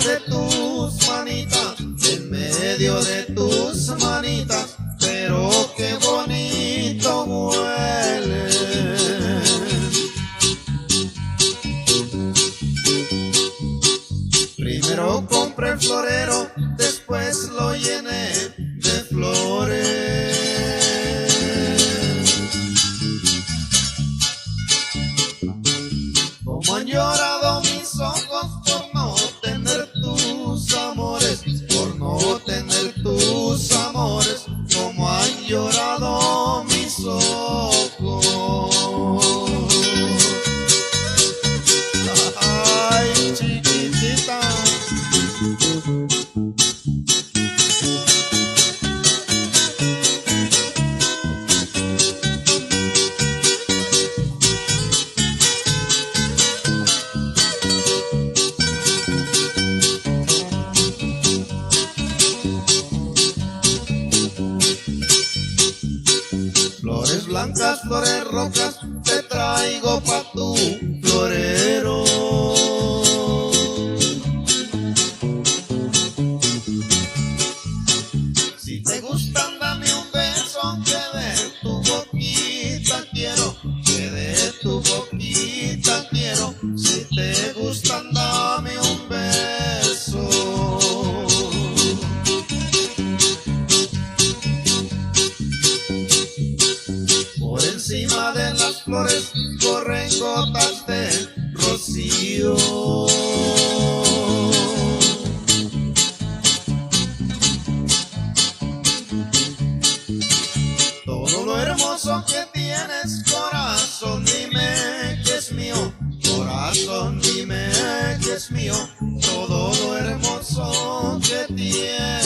de tus manitas, en medio de tus manitas, pero qué bonito huele. Primero compré el florero, después lo llené de flores. Como han llorado mis ojos por no tener tus amores, por no tener tus amores, como han llorado mis ojos. Ay, chiquitita. Flores blancas, flores rojas, te traigo pa' tu florero. Si te gustan, dame un beso, que de tu boquita quiero, que de tu boquita quiero. Si te gustan, dame un beso. Por encima de las flores corren gotas de rocío. Todo lo hermoso que tienes, corazón, dime que es mío. Corazón, dime que es mío. Todo lo hermoso que tienes.